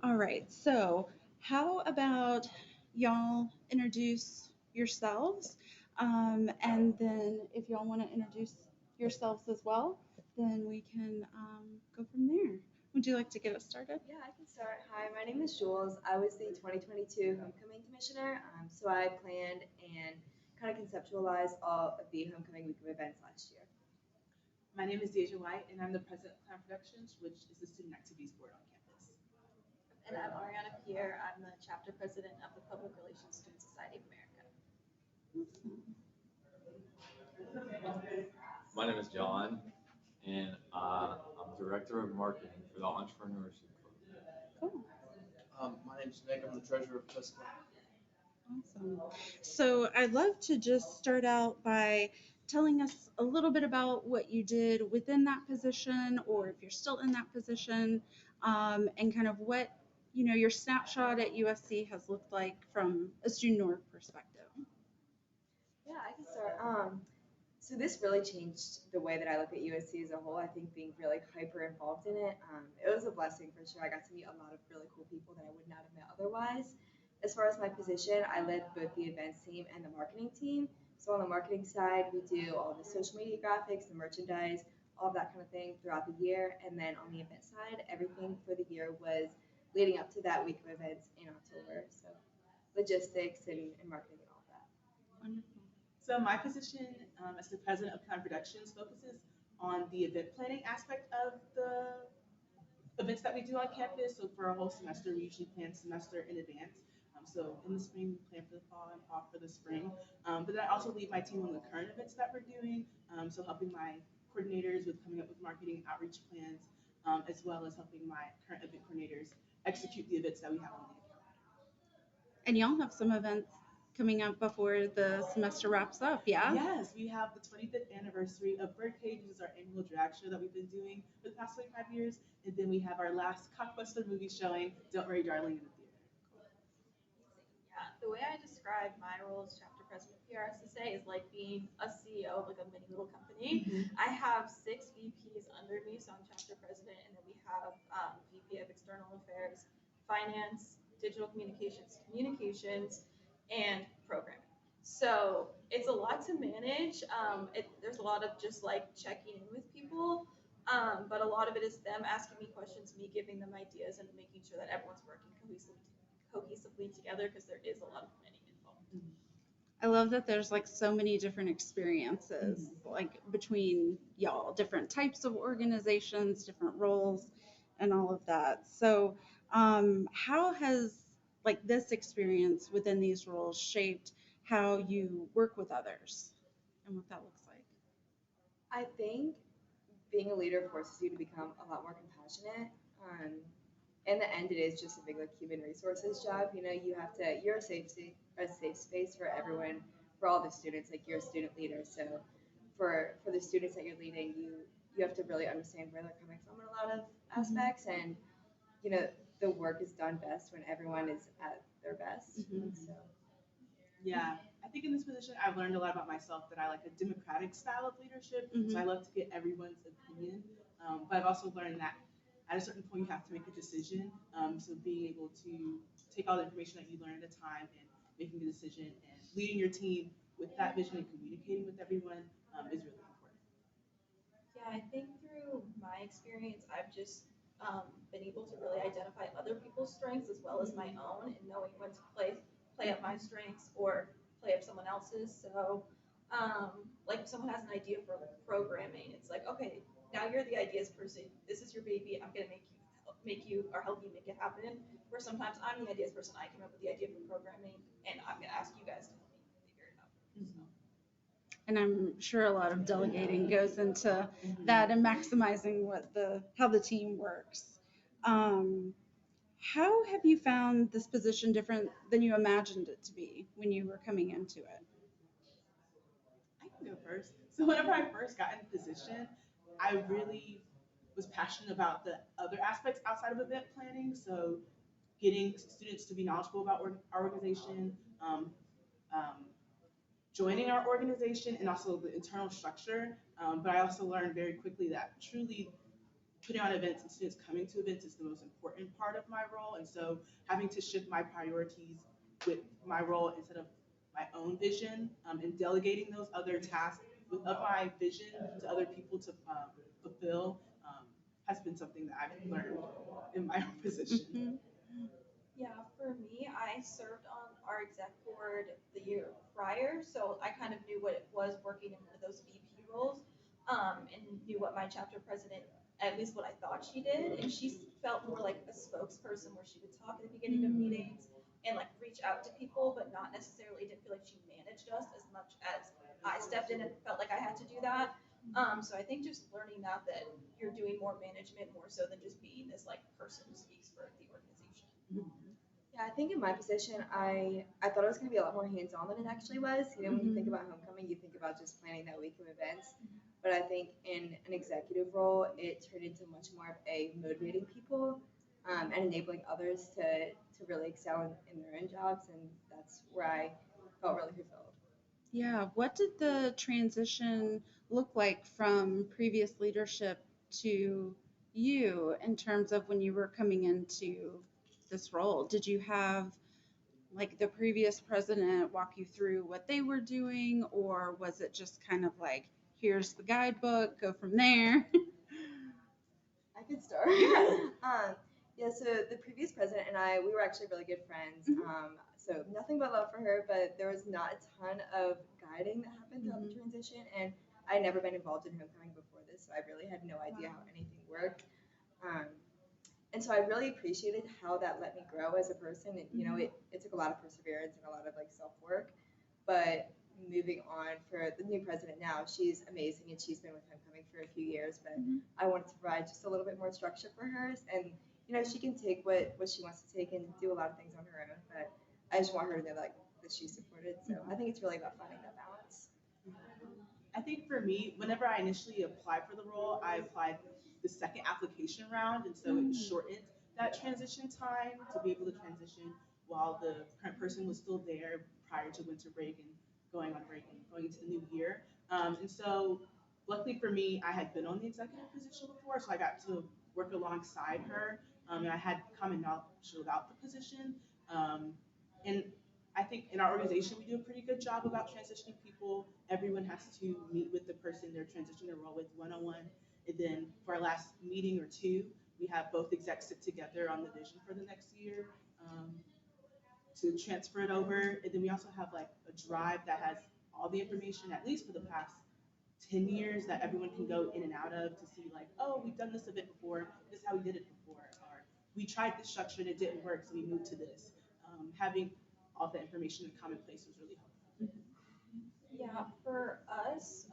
All right, so how about y'all introduce yourselves? And then if y'all want to introduce yourselves as well, then we can go from there. Would you like to get us started? Yeah, I can start. Hi, my name is Jules. I was the 2022 Homecoming Commissioner. So I planned and kind of conceptualized all of the Homecoming Week of events last year. My name is Deja White, and I'm the president of Clown Productions, which is the student activities board on campus. And I'm Ariana Pierre. I'm the chapter president of the Public Relations Student Society of America. My name is John, and I'm Director of Marketing for the Entrepreneurship Club. Cool. My name's Nick. I'm the treasurer of Tusk Club. Awesome. So I'd love to just start out by telling us a little bit about what you did within that position, or if you're still in that position, and kind of what your snapshot at USC has looked like from a student org perspective. Yeah, I can start. So this really changed the way that I look at USC as a whole. I think being really hyper involved in it was a blessing for sure. I got to meet a lot of really cool people that I would not have met otherwise. As far as my position, I led both the events team and the marketing team. So on the marketing side, we do all the social media graphics, the merchandise, all of that kind of thing throughout the year. And then on the event side, everything for the year was leading up to that week of events in October. So logistics and marketing and all of that. Wonderful. So my position as the president of Clown Productions focuses on the event planning aspect of the events that we do on campus. So for a whole semester, we usually plan semester in advance. So in the spring, we plan for the fall and fall for the spring. But then I also lead my team on the current events that we're doing. So helping my coordinators with coming up with marketing outreach plans, as well as helping my current event coordinators execute the events that we have on the calendar. And y'all have some events coming up before the semester wraps up, yeah? Yes, we have the 25th anniversary of Birdcage, which is our annual drag show that we've been doing for the past 25 years. And then we have our last Cockbuster movie showing, Don't Worry, Darling, in the theater. Yeah, the way I describe my role as chapter president of PRSSA is like being a CEO of like a mini little company. I have 6 VPs under me, so I'm chapter president, and then we have VP of External Affairs, Finance, Digital Communications, and Programming. So it's a lot to manage. There's a lot of just like checking in with people, but a lot of it is them asking me questions, me giving them ideas, and making sure that everyone's working cohesively together because there is a lot of planning involved. I love that there's like so many different experiences like between y'all, different types of organizations, different roles, and all of that. So, how has like this experience within these roles shaped how you work with others and what that looks like? I think being a leader forces you to become a lot more compassionate. In the end, it is just a big like human resources job. You know, you're a safe space for everyone, for all the students. Like you're a student leader, so for the students that you're leading, you have to really understand where they're coming from in a lot of aspects, and you know the work is done best when everyone is at their best. So Yeah, I think in this position, I've learned a lot about myself that I like a democratic style of leadership. So I love to get everyone's opinion. But I've also learned that at a certain point, you have to make a decision. So being able to take all the information that you learn at a time and making a decision and leading your team with that vision and communicating with everyone is really important. Yeah, I think through my experience, I've just been able to really identify other people's strengths as well as my own, and knowing when to play up my strengths or play up someone else's. So, like if someone has an idea for programming, it's like, okay, now you're the ideas person. This is your baby. I'm gonna make you or help you make it happen. Where sometimes I'm the ideas person. I came up with the idea for programming, and I'm gonna ask you guys to help me figure it out. So. And I'm sure a lot of delegating goes into that and maximizing how the team works. Um, how have you found this position different than you imagined it to be when you were coming into it? I can go first. So whenever I first got in the position, I really was passionate about the other aspects outside of event planning. So getting students to be knowledgeable about our organization, um, joining our organization, and also the internal structure. But I also learned very quickly that truly putting on events and students coming to events is the most important part of my role. And so having to shift my priorities with my role instead of my own vision, and delegating those other tasks of my vision to other people to fulfill, has been something that I've learned in my own position. Mhm. Yeah, for me, I served on our exec board the year prior, so I kind of knew what it was working in one of those VP roles, and knew what my chapter president, at least what I thought she did, and she felt more like a spokesperson where she would talk at the beginning of meetings and like reach out to people, but not necessarily didn't feel like she managed us as much as I stepped in and felt like I had to do that. So I think just learning that you're doing more management more so than just being this like person who speaks for the organization. Yeah, I think in my position, I thought it was going to be a lot more hands-on than it actually was. You know, when you think about homecoming, you think about just planning that week of events. But I think in an executive role, it turned into much more of a motivating people, and enabling others to really excel in their own jobs. And that's where I felt really fulfilled. Yeah, what did the transition look like from previous leadership to you in terms of when you were coming into this role? Did you have like the previous president walk you through what they were doing, or was it just kind of like, here's the guidebook, go from there? I could start. Yeah, so the previous president and I, we were actually really good friends. So nothing but love for her, but there was not a ton of guiding that happened throughout the transition. And I'd never been involved in homecoming before this, so I really had no idea how anything worked. Um, and so I really appreciated how that let me grow as a person. And, you know, it took a lot of perseverance and a lot of like self work. But moving on for the new president now, she's amazing and she's been with homecoming for a few years. But I wanted to provide just a little bit more structure for hers, and you know she can take what she wants to take and do a lot of things on her own. But I just want her to know like that she's supported. So I think it's really about finding that balance. I think for me, whenever I initially applied for the role, I applied the second application round, and so it shortened that transition time to be able to transition while the current person was still there prior to winter break and going on break and going into the new year. And so, luckily for me, I had been on the executive position before, so I got to work alongside her, and I had common knowledge about the position. And I think in our organization, we do a pretty good job about transitioning people. Everyone has to meet with the person they're transitioning their role with one-on-one. And then for our last meeting or two, we have both execs sit together on the vision for the next year, to transfer it over. And then we also have like a drive that has all the information, at least for the past 10 years, that everyone can go in and out of to see like, oh, we've done this event before, this is how we did it before, or we tried this structure and it didn't work, so we moved to this. Having all the information in a common place was really helpful. Yeah, for us,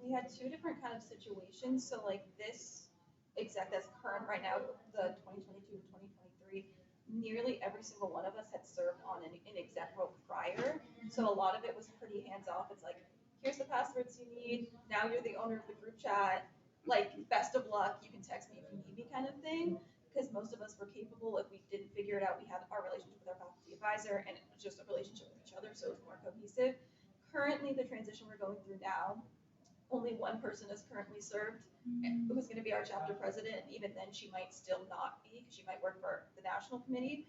we had two different kind of situations. So like this exec that's current right now, the 2022 to 2023, nearly every single one of us had served on an exec role prior. So a lot of it was pretty hands off. It's like, here's the passwords you need. Now you're the owner of the group chat. Like, best of luck. You can text me if you need me, kind of thing. Because most of us were capable. If we didn't figure it out, we had our relationship with our faculty advisor, and it was just a relationship with each other, so it was more cohesive. Currently, the transition we're going through now, only one person is currently served, who's going to be our chapter president, and even then, she might still not be, because she might work for the national committee.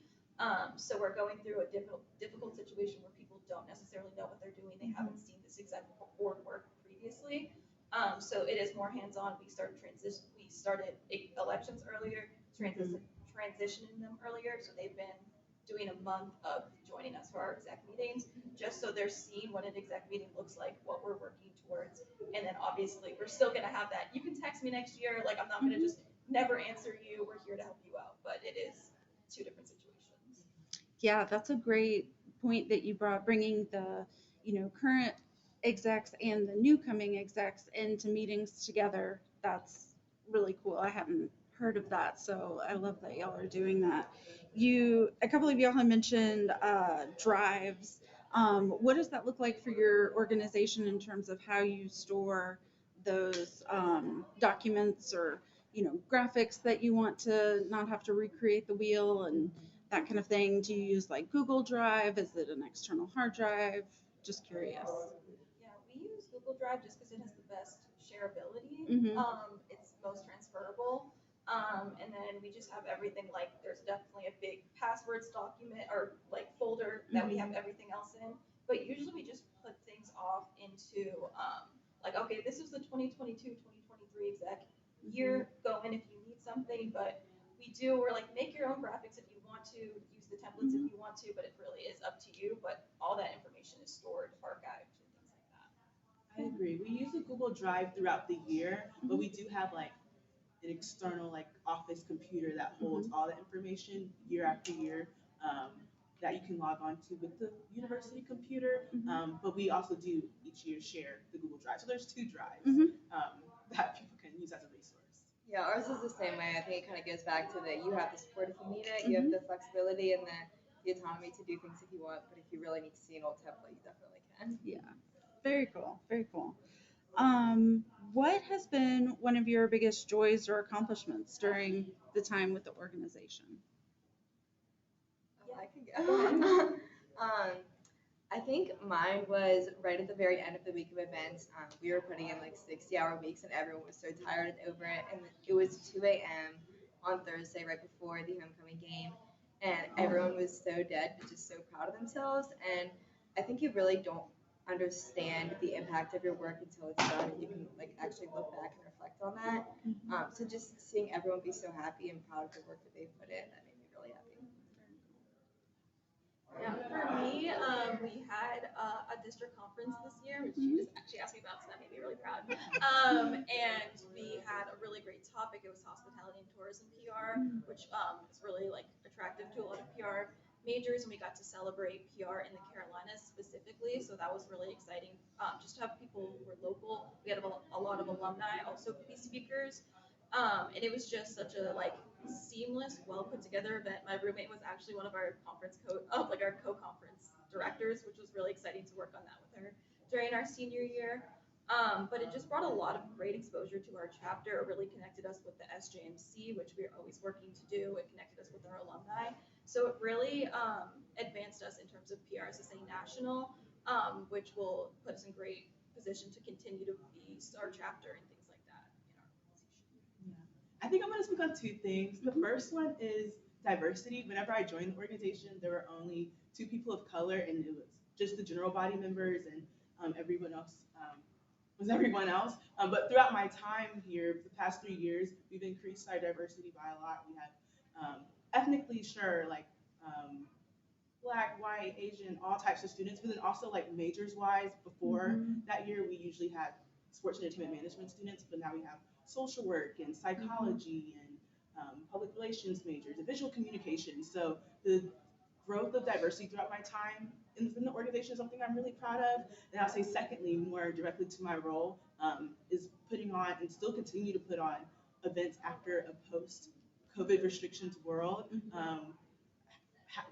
So we're going through a difficult situation where people don't necessarily know what they're doing. They haven't seen this exact board work previously. So it is more hands-on. We started elections earlier, transitioning them earlier. So they've been doing a month of joining us for our exec meetings, just so they're seeing what an exec meeting looks like, what we're working towards. And then obviously we're still gonna have that. You can text me next year. Like, I'm not gonna just never answer you. We're here to help you out. But it is two different situations. Yeah, that's a great point that you brought, bringing the, current execs and the new coming execs into meetings together. That's really cool. I hadn't heard of that, so I love that y'all are doing that. A couple of y'all have mentioned drives. What does that look like for your organization in terms of how you store those documents or, graphics that you want to not have to recreate the wheel and that kind of thing? Do you use like Google Drive? Is it an external hard drive? Just curious. Yeah, we use Google Drive just because it has the best shareability. Mhm. It's most transparent. transferable. And then we just have everything, like there's definitely a big passwords document or like folder that we have everything else in. But usually we just put things off into like, okay, this is the 2022, 2023 exec year. Go in if you need something, but we're like, make your own graphics if you want to, use the templates if you want to, but it really is up to you. But all that information is stored, archived, and things like that. I agree. We use a Google Drive throughout the year, but we do have like an external like office computer that holds all the information year after year, that you can log on to with the university computer. But we also do each year share the Google Drive. So there's two drives that people can use as a resource. Yeah, ours is the same way. I think it kind of goes back to that you have the support if you need it, you have the flexibility and the autonomy to do things if you want, but if you really need to see an old template, you definitely can. Yeah, very cool, very cool. What has been one of your biggest joys or accomplishments during the time with the organization? I can go. I think mine was right at the very end of the week of events. We were putting in like 60-hour weeks, and everyone was so tired and over it. And it was 2 a.m. on Thursday, right before the homecoming game, and everyone was so dead, but just so proud of themselves. And I think you really don't understand the impact of your work until it's done, and you can like actually look back and reflect on that. So just seeing everyone be so happy and proud of the work that they put in, that made me really happy. Yeah, for me, we had a district conference this year, which you just actually asked me about, so that made me really proud. And we had a really great topic. It was hospitality and tourism PR, which is really like attractive to a lot of PR majors, and we got to celebrate PR in the Carolinas specifically. So that was really exciting. Just to have people who were local. We had a lot of alumni also be speakers. And it was just such a like seamless, well put together event. My roommate was actually one of our our co-conference directors, which was really exciting to work on that with her during our senior year. But it just brought a lot of great exposure to our chapter. It really connected us with the SJMC, which we're always working to do. It connected us with our alumni. So it really advanced us in terms of PRSSA National, which will put us in great position to continue to be our chapter and things like that in our organization. I think I'm going to speak on two things. The first one is diversity. Whenever I joined the organization, there were only 2 people of color, and it was just the general body members, and everyone else was everyone else. But throughout my time here, the past 3 years, we've increased our diversity by a lot. We have ethnically, sure, like Black, white, Asian, all types of students, but then also like majors-wise, before that year, we usually had sports and entertainment management students, but now we have social work and psychology and public relations majors and visual communication. So the growth of diversity throughout my time in the organization is something I'm really proud of. And I'll say secondly, more directly to my role, is putting on and still continue to put on events after a post-COVID restrictions world.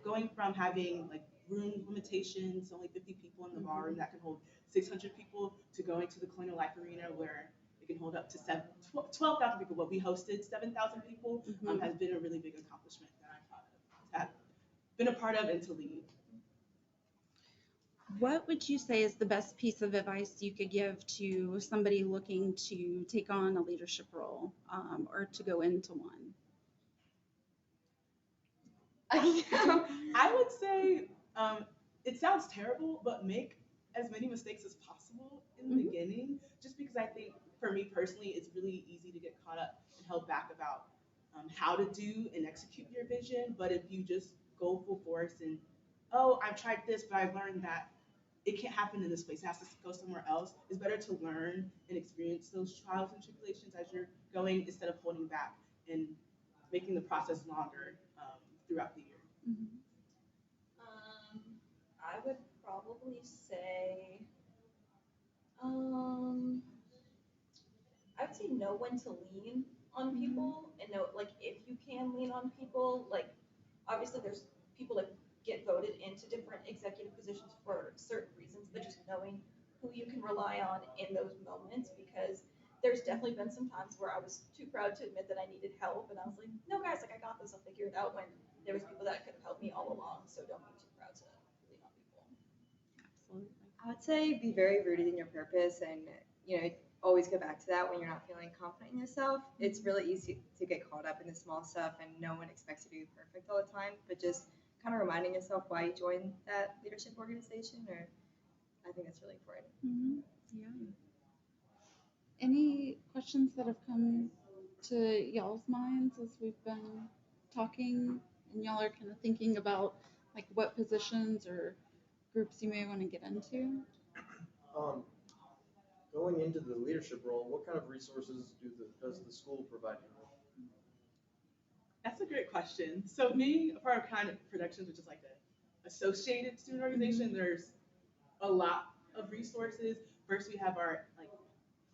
Going from having like room limitations, only 50 people in the ballroom that can hold 600 people, to going to the Colonial Life Arena where it can hold up to 12,000 people. But we hosted 7,000 people, has been a really big accomplishment that I'm proud of, to have been a part of and to lead. What would you say is the best piece of advice you could give to somebody looking to take on a leadership role, or to go into one? I would say it sounds terrible, but make as many mistakes as possible in the beginning, just because I think for me personally, it's really easy to get caught up and held back about how to do and execute your vision. But if you just go full force and, oh, I've tried this, but I've learned that it can't happen in this place, it has to go somewhere else, it's better to learn and experience those trials and tribulations as you're going, instead of holding back and making the process longer throughout the year. I would probably say, I would say know when to lean on people, and know like if you can lean on people. Like obviously there's people that get voted into different executive positions for certain reasons, but just knowing who you can rely on in those moments, because there's definitely been some times where I was too proud to admit that I needed help, and I was like, no guys, like I got this, I'll figure it out, when there was people that could have helped me all along. So don't be too proud to lean on people. Absolutely. I would say be very rooted in your purpose, and always go back to that when you're not feeling confident in yourself. It's really easy to get caught up in the small stuff, and no one expects you to be perfect all the time. But just kind of reminding yourself why you joined that leadership organization, or I think that's really important. Mhm. Yeah. Any questions that have come to y'all's minds as we've been talking and y'all are kind of thinking about like what positions or groups you may want to get into? Um, Going into the leadership role, what kind of resources does the school provide you with? That's a great question. So being a part of Kind Productions, which is like a associated student organization, there's a lot of resources. First, we have our like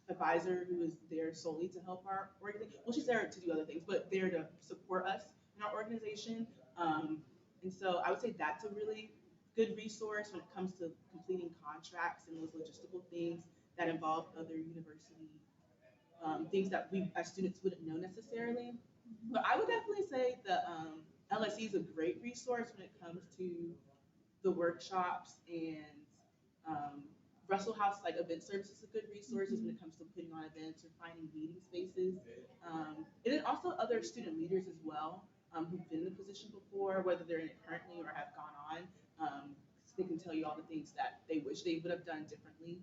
advisor who is there solely to help our organization. Well, she's there to do other things, but there to support us in our organization. And so I would say that's a really good resource when it comes to completing contracts and those logistical things that involve other university things that we as students wouldn't know necessarily. But I would definitely say the LSE is a great resource when it comes to the workshops, and Russell House like event service is a good resources when it comes to putting on events or finding meeting spaces. And then also other student leaders as well who've been in the position before, whether they're in it currently or have gone on. So they can tell you all the things that they wish they would have done differently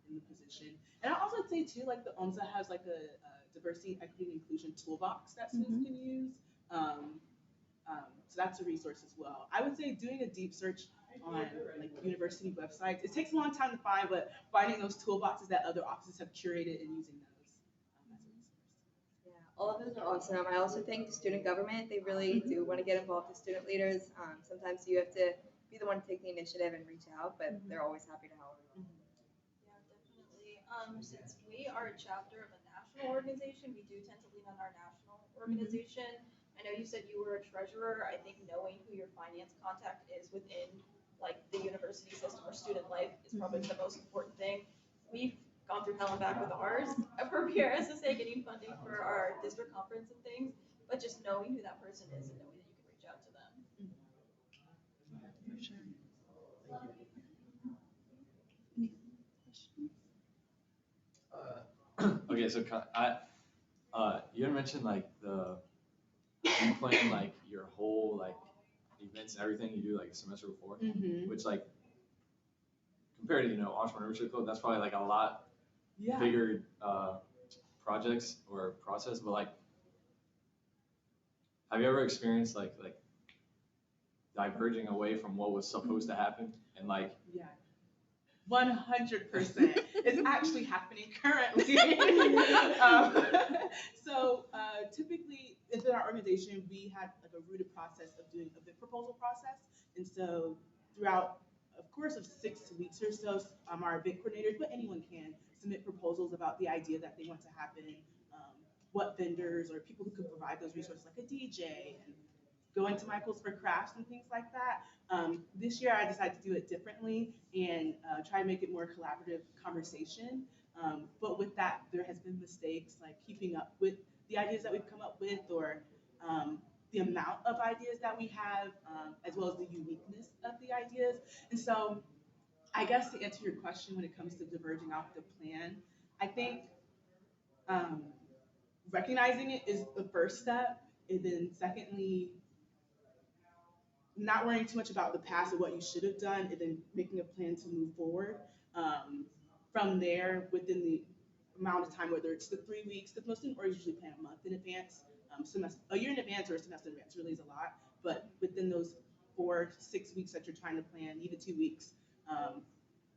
in the position. And I also say too, like the OMSA has like a diversity, equity, and inclusion toolbox that students can use. So that's a resource as well. I would say doing a deep search on like university websites. It takes a long time to find, but finding those toolboxes that other offices have curated and using those as a resource. Yeah, all of those are awesome. I also think student government, they really do want to get involved with student leaders. Sometimes you have to be the one to take the initiative and reach out, but they're always happy to help. Yeah, definitely. Since we are a chapter of a national organization, we do tend to lean on our national organization. I know you said you were a treasurer. I think knowing who your finance contact is within like the university system or student life is probably the most important thing. We've gone through hell and back with ours for PRSSA getting funding for our district conference and things, but just knowing who that person is and knowing that you can reach out to them. For sure. Thank you. Any questions? Okay, so you had mentioned like you plan like your whole like events and everything you do like a semester before, which like compared to entrepreneurship club, that's probably like a lot Yeah. bigger projects or process. But like, have you ever experienced like diverging away from what was supposed to happen and like? Yeah. 100%. It's actually happening currently. Typically, within our organization, we had like a rooted process of doing a bid proposal process. And so throughout a course of 6 weeks or so, our bid coordinators, but anyone can, submit proposals about the idea that they want to happen, what vendors or people who could provide those resources, like a DJ, and going to Michael's for crafts and things like that. This year, I decided to do it differently and try to make it more collaborative conversation. But with that, there has been mistakes like keeping up with the ideas that we've come up with, or the amount of ideas that we have, as well as the uniqueness of the ideas. And so I guess to answer your question when it comes to diverging off the plan, I think recognizing it is the first step. And then secondly, not worrying too much about the past and what you should have done, and then making a plan to move forward. From there, within the amount of time, whether it's the 3 weeks, because most student orgs usually plan a month in advance, a year in advance or a semester in advance really is a lot, but within those 4 to 6 weeks that you're trying to plan, even 2 weeks,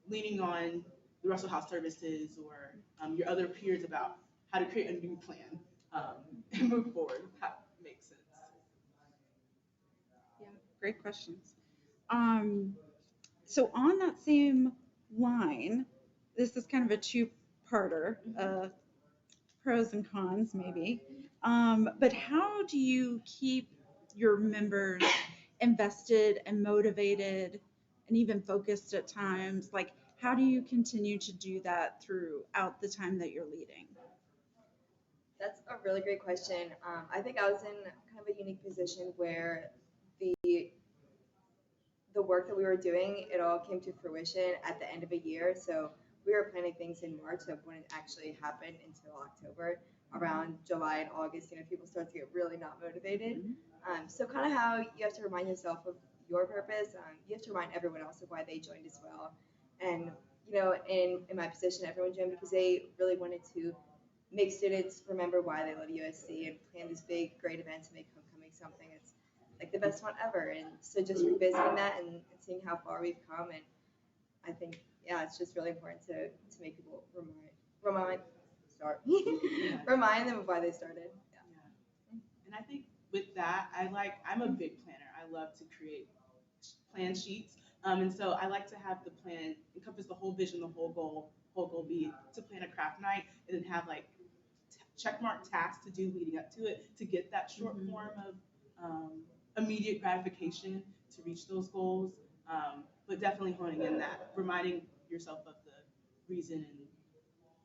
leaning on the Russell House services or your other peers about how to create a new plan and move forward. That makes sense. Yeah, great questions. So on that same line, this is kind of a two-parter, pros and cons maybe. But how do you keep your members invested and motivated and even focused at times? Like, how do you continue to do that throughout the time that you're leading? That's a really great question. I think I was in kind of a unique position where the work that we were doing, it all came to fruition at the end of a year. So we were planning things in March that wouldn't actually happen until October. Around July and August, people start to get really not motivated. So kind of how you have to remind yourself of your purpose. You have to remind everyone else of why they joined as well. And in my position, everyone joined because they really wanted to make students remember why they love USC and plan this big, great event to make homecoming something it's like the best one ever. And so just revisiting that and seeing how far we've come, and I think it's just really important to make people remind them of why they started. Yeah. And I think with that, I'm a big planner. I love to create plan sheets. And so I like to have the plan encompass the whole vision, the whole goal be to plan a craft night and then have like checkmark tasks to do leading up to it to get that short form of immediate gratification to reach those goals. But definitely honing in that, reminding yourself of the reason and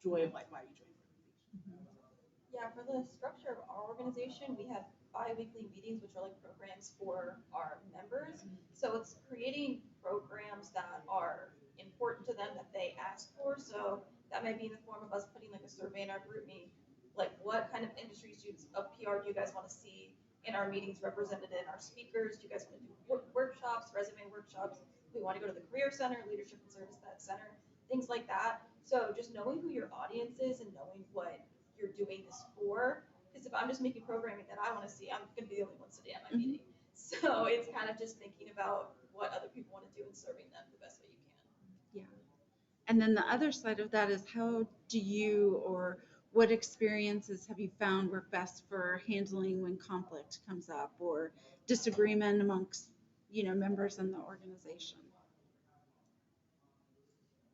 joy of like why you joined the organization. Yeah, for the structure of our organization, we have bi-weekly meetings, which are like programs for our members. So it's creating programs that are important to them that they ask for. So that may be in the form of us putting like a survey in our group meeting, like what kind of industries of PR do you guys want to see in our meetings represented in our speakers? Do you guys want to do workshops, resume workshops? We want to go to the Career Center, Leadership and Service Center, things like that. So just knowing who your audience is and knowing what you're doing this for. Because if I'm just making programming that I want to see, I'm going to be the only one sitting at my meeting. So it's kind of just thinking about what other people want to do and serving them the best way you can. Yeah. And then the other side of that is how do you, or what experiences have you found work best for handling when conflict comes up or disagreement amongst, members in the organization?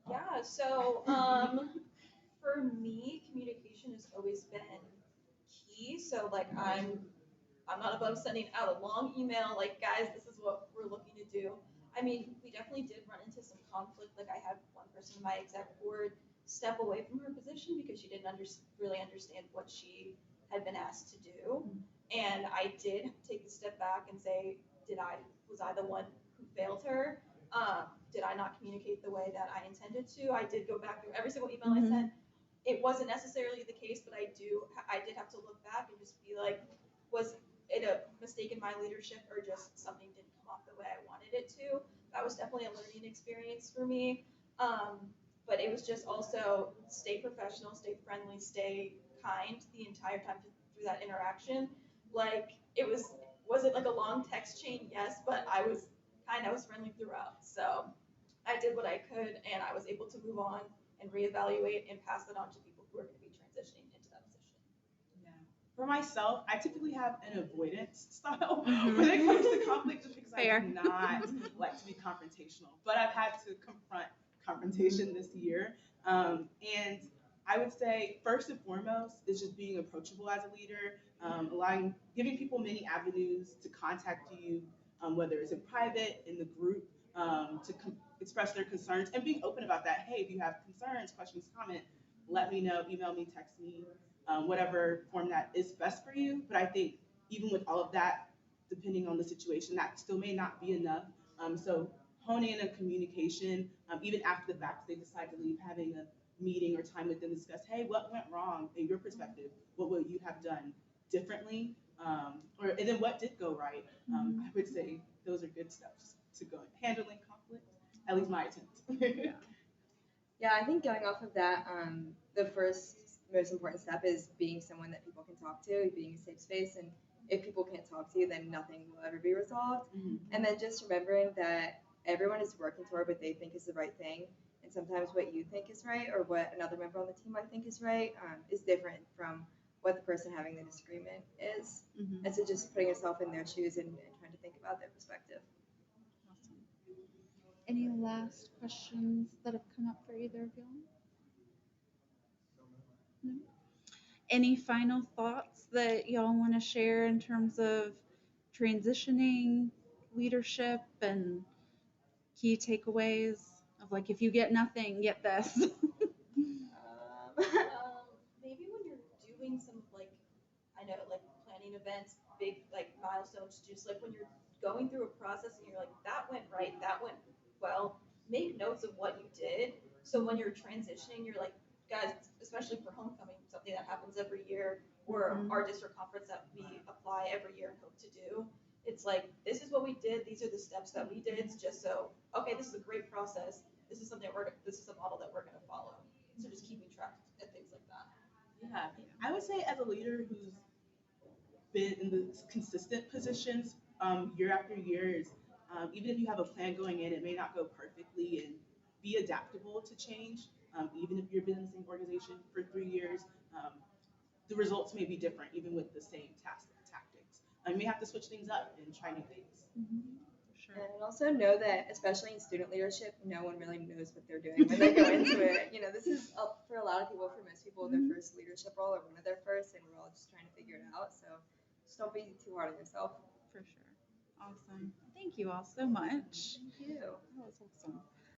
Yeah, so for me, communication has always been key. So like I'm not above sending out a long email like, guys, this is what we're looking to do. I mean, we definitely did run into some conflict. Like I had one person in my exec board step away from her position because she didn't really understand what she had been asked to do. And I did take a step back and say, was I the one who failed her? Did I not communicate the way that I intended to? I did go back through every single email I sent. It wasn't necessarily the case, but I did have to look back and just be like, was it a mistake in my leadership or just something didn't come off the way I wanted it to? That was definitely a learning experience for me. But it was just also stay professional, stay friendly, stay kind the entire time through that interaction. Like was it like a long text chain? Yes, but I was friendly throughout. So I did what I could and I was able to move on and reevaluate and pass it on to people who are going to be transitioning into that position. Yeah. For myself, I typically have an avoidance style when it comes to conflict just because I do not like to be confrontational. But I've had to confront confrontation this year. And I would say first and foremost is just being approachable as a leader, giving people many avenues to contact you, whether it's in private, in the group, to express their concerns and being open about that. Hey, if you have concerns, questions, comment, let me know, email me, text me, whatever form that is best for you. But I think even with all of that, depending on the situation, that still may not be enough. So honing in on communication, even after the fact, they decide to leave, having a meeting or time with them, discuss, hey, what went wrong in your perspective? What would you have done differently? And then what did go right? I would say those are good steps to go handling conflict, at least my attempt. Yeah, I think going off of that, the first most important step is being someone that people can talk to, being a safe space. And if people can't talk to you, then nothing will ever be resolved. And then just remembering that everyone is working toward what they think is the right thing. And sometimes what you think is right or what another member on the team might think is right is different from what the person having the disagreement is. And so just putting yourself in their shoes and trying to think about their perspective. Awesome. Any last questions that have come up for either of y'all? No? Any final thoughts that y'all want to share in terms of transitioning leadership and key takeaways of like, if you get nothing, get this? Maybe when you're doing some like, I know like planning events, big like milestones, just like when you're going through a process and you're like, that went right, that went well, make notes of what you did So when you're transitioning, you're like, guys, especially for homecoming, something that happens every year, or our district conference that we apply every year and hope to do. It's like, this is what we did, these are the steps that we did, it's just so, okay, this is a great process, this is something this is a model that we're gonna follow. So just keeping track and things like that. Yeah, I would say as a leader who's been in the consistent positions year after year, even if you have a plan going in, it may not go perfectly, and be adaptable to change. Even if you've been in the same organization for 3 years, the results may be different even with the same tactics. You may have to switch things up and try new things. Sure. And also know that, especially in student leadership, no one really knows what they're doing when they go into it. You know, this is for a lot of people, for most people, their first leadership role or one of their first, and we're all just trying to figure it out. So just don't be too hard on yourself. For sure. Awesome. Thank you all so much. Thank you. That was awesome.